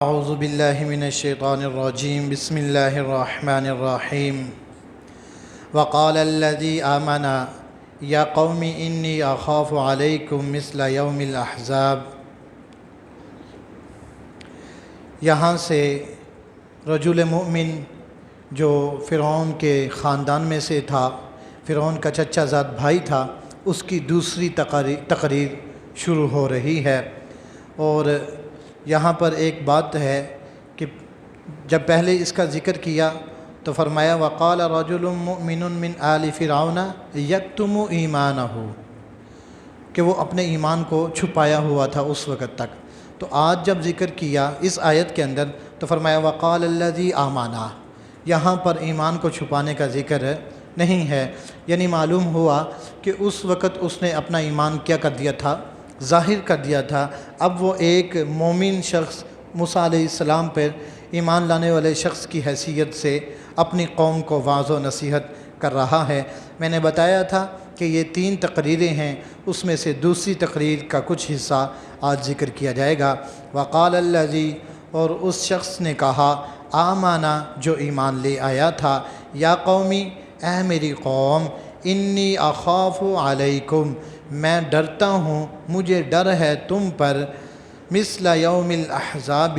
اعوذ باللہ من الشیطان الرجیم بسم اللہ الرحمن الرحیم وقال الذی آمن یا قوم انی اخاف علیکم مثل یوم الاحزاب۔ یہاں سے رجل مؤمن جو فرعون کے خاندان میں سے تھا، فرعون کا چچا زاد بھائی تھا، اس کی دوسری تقریر شروع ہو رہی ہے۔ اور یہاں پر ایک بات ہے کہ جب پہلے اس کا ذکر کیا تو فرمایا وقال رجل مؤمن من آل فرعون یکتم ایمانہ، کہ وہ اپنے ایمان کو چھپایا ہوا تھا اس وقت تک۔ تو آج جب ذکر کیا اس آیت کے اندر تو فرمایا وقال الذی آمن، یہاں پر ایمان کو چھپانے کا ذکر نہیں ہے، یعنی معلوم ہوا کہ اس وقت اس نے اپنا ایمان کیا کر دیا تھا، ظاہر کر دیا تھا۔ اب وہ ایک مومن شخص موسیٰ علیہ السلام پر ایمان لانے والے شخص کی حیثیت سے اپنی قوم کو واعظ و نصیحت کر رہا ہے۔ میں نے بتایا تھا کہ یہ 3 تقریریں ہیں، اس میں سے دوسری تقریر کا کچھ حصہ آج ذکر کیا جائے گا۔ وقال الذی، اور اس شخص نے کہا، آمنا، جو ایمان لے آیا تھا، یا قومی، اے میری قوم، انی اخاف علیکم، میں ڈرتا ہوں، مجھے ڈر ہے تم پر، مثل یوم الاحزاب،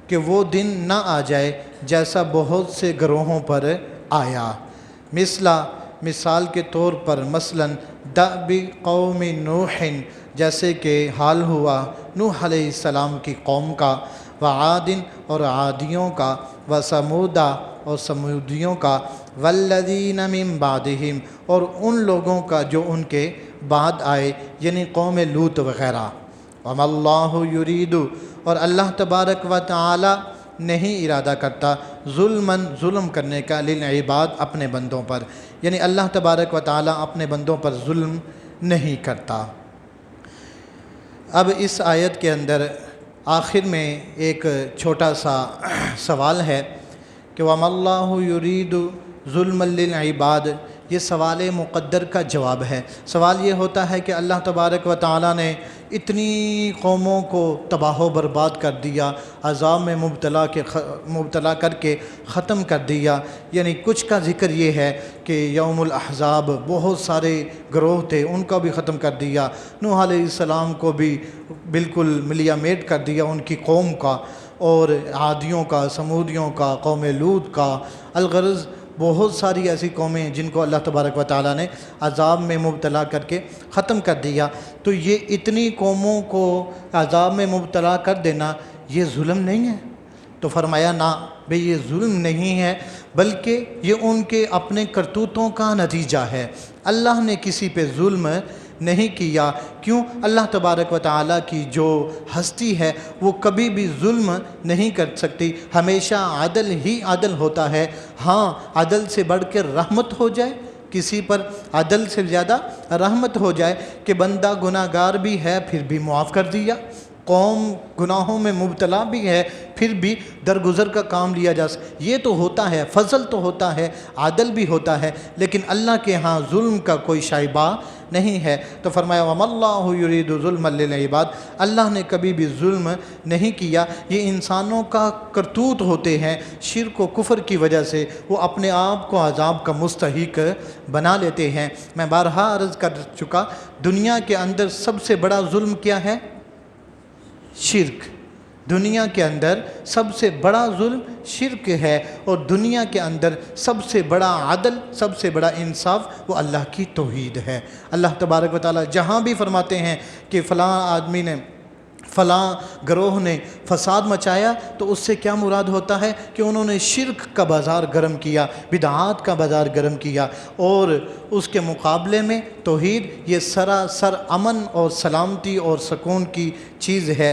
کہ وہ دن نہ آ جائے جیسا بہت سے گروہوں پر آیا۔ مثال کے طور پر مثلا دأب قوم نوح، جیسے کہ حال ہوا نوح علیہ السلام کی قوم کا، وعاد، اور عادیوں کا، وثمود، اور سمودیوں کا، والذین من بعدہم، اور ان لوگوں کا جو ان کے بعد آئے، یعنی قوم لوط وغیرہ۔ وما اللہ یرید، اور اللہ تبارک و تعالی نہیں ارادہ کرتا ظلم کرنے کا، للعباد، اپنے بندوں پر، یعنی اللہ تبارک و تعالی اپنے بندوں پر ظلم نہیں کرتا۔ اب اس آیت کے اندر آخر میں ایک چھوٹا سا سوال ہے کہ وَمَا اللَّهُ يُرِيدُ ظُلْمًا لِلْعِبَادِ، یہ سوال مقدر کا جواب ہے۔ سوال یہ ہوتا ہے کہ اللہ تبارک و تعالیٰ نے اتنی قوموں کو تباہ و برباد کر دیا، عذاب میں مبتلا کر کے ختم کر دیا، یعنی کچھ کا ذکر یہ ہے کہ یوم الاحزاب بہت سارے گروہ تھے، ان کا بھی ختم کر دیا، نوح علیہ السلام کو بھی بالکل ملیا میٹ کر دیا ان کی قوم کا، اور عادیوں کا، سمودیوں کا، قوم لوط کا، الغرض بہت ساری ایسی قومیں جن کو اللہ تبارک و تعالیٰ نے عذاب میں مبتلا کر کے ختم کر دیا۔ تو یہ اتنی قوموں کو عذاب میں مبتلا کر دینا یہ ظلم نہیں ہے؟ تو فرمایا نہ بھئی، یہ ظلم نہیں ہے، بلکہ یہ ان کے اپنے کرتوتوں کا نتیجہ ہے۔ اللہ نے کسی پہ ظلم نہیں کیا، کیوں؟ اللہ تبارک و تعالیٰ کی جو ہستی ہے وہ کبھی بھی ظلم نہیں کر سکتی، ہمیشہ عدل ہی عدل ہوتا ہے۔ ہاں، عدل سے بڑھ کر رحمت ہو جائے کسی پر، عدل سے زیادہ رحمت ہو جائے کہ بندہ گناہ گار بھی ہے پھر بھی معاف کر دیا، قوم گناہوں میں مبتلا بھی ہے پھر بھی درگزر کا کام لیا جا سکتا، یہ تو ہوتا ہے، فضل تو ہوتا ہے، عدل بھی ہوتا ہے، لیکن اللہ کے ہاں ظلم کا کوئی شائبہ نہیں ہے۔ تو فرمایا وَمَا اللَّهُ يُرِيدُ ظُلْمًا لِلْعِبَادِ، اللہ نے کبھی بھی ظلم نہیں کیا۔ یہ انسانوں کا کرتوت ہوتے ہیں، شرک و کفر کی وجہ سے وہ اپنے آپ کو عذاب کا مستحق بنا لیتے ہیں۔ میں بارہا عرض کر چکا، دنیا کے اندر سب سے بڑا ظلم کیا ہے؟ شرک۔ دنیا کے اندر سب سے بڑا ظلم شرک ہے، اور دنیا کے اندر سب سے بڑا عدل، سب سے بڑا انصاف وہ اللہ کی توحید ہے۔ اللہ تبارک و تعالیٰ جہاں بھی فرماتے ہیں کہ فلاں آدمی نے، فلاں گروہ نے فساد مچایا، تو اس سے کیا مراد ہوتا ہے کہ انہوں نے شرک کا بازار گرم کیا، بدعات کا بازار گرم کیا، اور اس کے مقابلے میں توحید یہ سراسر امن اور سلامتی اور سکون کی چیز ہے۔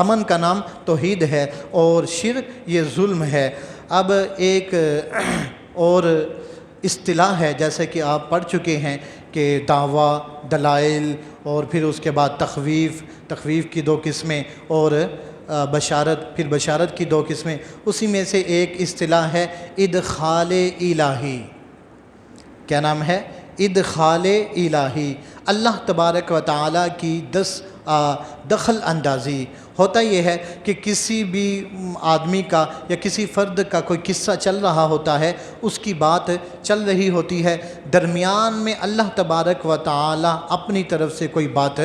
امن کا نام توحید ہے، اور شرک یہ ظلم ہے۔ اب ایک اور اصطلاح ہے، جیسے کہ آپ پڑھ چکے ہیں کہ دعویٰ، دلائل، اور پھر اس کے بعد تخویف کی 2 قسمیں، اور بشارت، پھر بشارت کی 2 قسمیں۔ اسی میں سے ایک اصطلاح ہے ادخال الہی۔ کیا نام ہے؟ ادخال الہی، اللہ تبارک و تعالیٰ کی دخل اندازی ہوتا یہ ہے کہ کسی بھی آدمی کا یا کسی فرد کا کوئی قصہ چل رہا ہوتا ہے، اس کی بات چل رہی ہوتی ہے، درمیان میں اللہ تبارک و تعالی اپنی طرف سے کوئی بات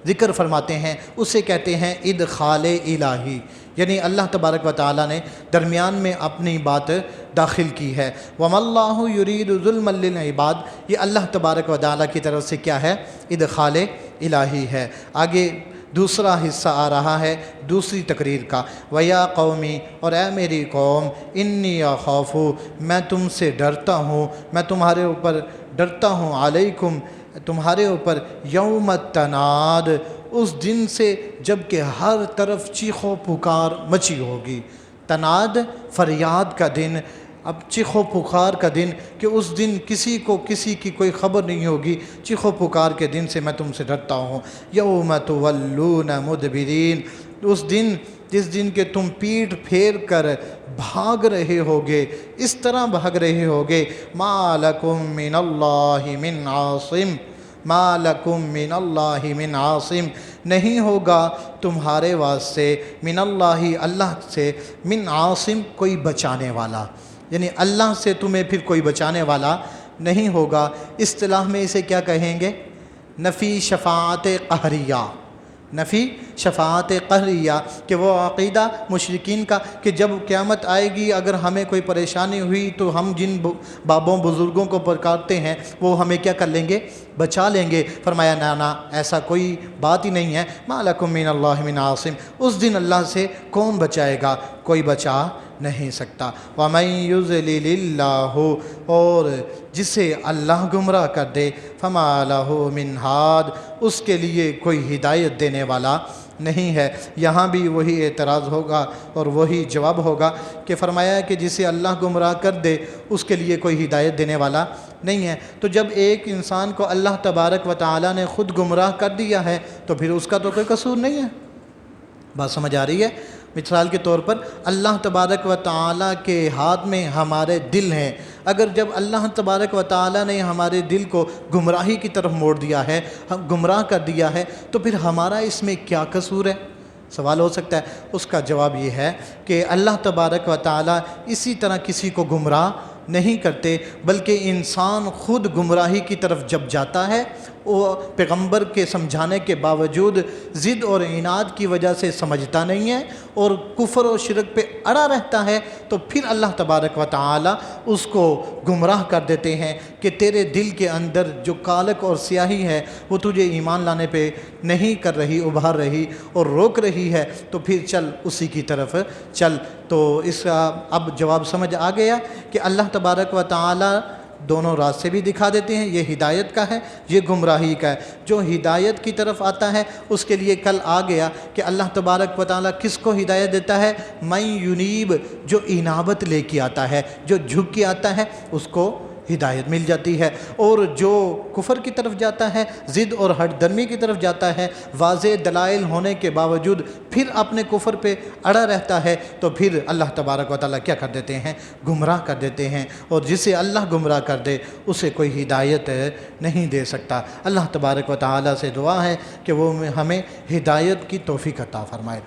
ذکر فرماتے ہیں، اسے کہتے ہیں ادخال الہی، یعنی اللہ تبارک و تعالی نے درمیان میں اپنی بات داخل کی ہے۔ وَمَا اللَّهُ يُرِيدُ ظُلْمًا لِلْعِبَادِ، یہ اللہ تبارک و تعالی کی طرف سے کیا ہے؟ ادخال الہی ہے۔ آگے دوسرا حصہ آ رہا ہے دوسری تقریر کا، وَيَا قَوْمِ، اور اے میری قوم، اِنِّي أَخَافُ، میں تم سے ڈرتا ہوں، میں تمہارے اوپر ڈرتا ہوں، علیکم، تمہارے اوپر، یوم التناد، اس دن سے جب کہ ہر طرف چیخ و پکار مچی ہوگی۔ تناد فریاد کا دن، اب چیخ و پکار کا دن، کہ اس دن کسی کو کسی کی کوئی خبر نہیں ہوگی، چیخ و پکار کے دن سے میں تم سے ڈرتا ہوں۔ یوم تولون مدبرین، اس دن جس دن کہ تم پیٹھ پھیر کر بھاگ رہے ہوگے، اس طرح بھاگ رہے ہوگے، ما لکم من اللہ من عاصم، ما لکم من اللہ من عاصم، نہیں ہوگا تمہارے واسطے، من اللہ، اللہ سے، من عاصم، کوئی بچانے والا، یعنی اللہ سے تمہیں پھر کوئی بچانے والا نہیں ہوگا۔ اصطلاح میں اسے کیا کہیں گے؟ نفی شفاعت قہریہ، نفی شفاعت قہریہ، کہ وہ عقیدہ مشرکین کا کہ جب قیامت آئے گی اگر ہمیں کوئی پریشانی ہوئی تو ہم جن بابوں بزرگوں کو پکارتے ہیں وہ ہمیں کیا کر لیں گے؟ بچا لیں گے۔ فرمایا نا، ایسا کوئی بات ہی نہیں ہے، ما لکم من اللہ من عاصم، اس دن اللہ سے کون بچائے گا؟ کوئی بچا نہیں سکتا۔ وَمَن يُضْلِلِ اللَّهُ، اور جسے اللہ گمراہ کر دے، فَمَا لَهُ مِنْ هَادٍ، اس کے لیے کوئی ہدایت دینے والا نہیں ہے۔ یہاں بھی وہی اعتراض ہوگا اور وہی جواب ہوگا کہ فرمایا کہ جسے اللہ گمراہ کر دے اس کے لیے کوئی ہدایت دینے والا نہیں ہے۔ تو جب ایک انسان کو اللہ تبارک و تعالی نے خود گمراہ کر دیا ہے تو پھر اس کا تو کوئی قصور نہیں ہے۔ بات سمجھ آ رہی ہے؟ مثال کے طور پر اللہ تبارک و تعالی کے ہاتھ میں ہمارے دل ہیں، اگر جب اللہ تبارک و تعالی نے ہمارے دل کو گمراہی کی طرف موڑ دیا ہے، گمراہ کر دیا ہے، تو پھر ہمارا اس میں کیا قصور ہے؟ سوال ہو سکتا ہے۔ اس کا جواب یہ ہے کہ اللہ تبارک و تعالی اسی طرح کسی کو گمراہ نہیں کرتے، بلکہ انسان خود گمراہی کی طرف جب جاتا ہے، وہ پیغمبر کے سمجھانے کے باوجود ضد اور عناد کی وجہ سے سمجھتا نہیں ہے اور کفر و شرک پہ اڑا رہتا ہے، تو پھر اللہ تبارک و تعالی اس کو گمراہ کر دیتے ہیں کہ تیرے دل کے اندر جو کالک اور سیاہی ہے وہ تجھے ایمان لانے پہ نہیں کر رہی، ابھار رہی اور روک رہی ہے، تو پھر چل اسی کی طرف چل۔ تو اس کا اب جواب سمجھ آ گیا کہ اللہ تبارک و تعالی دونوں راستے بھی دکھا دیتے ہیں، یہ ہدایت کا ہے، یہ گمراہی کا ہے۔ جو ہدایت کی طرف آتا ہے اس کے لیے کل آ گیا کہ اللہ تبارک و تعالی کس کو ہدایت دیتا ہے؟ من ینیب، جو انابت لے کے آتا ہے، جو جھک کے آتا ہے، اس کو ہدایت مل جاتی ہے، اور جو کفر کی طرف جاتا ہے، ضد اور ہٹ درمی کی طرف جاتا ہے، واضح دلائل ہونے کے باوجود پھر اپنے کفر پہ اڑا رہتا ہے، تو پھر اللہ تبارک و تعالیٰ کیا کر دیتے ہیں؟ گمراہ کر دیتے ہیں، اور جسے اللہ گمراہ کر دے اسے کوئی ہدایت نہیں دے سکتا۔ اللہ تبارک و تعالیٰ سے دعا ہے کہ وہ ہمیں ہدایت کی توفیق عطا فرمائے۔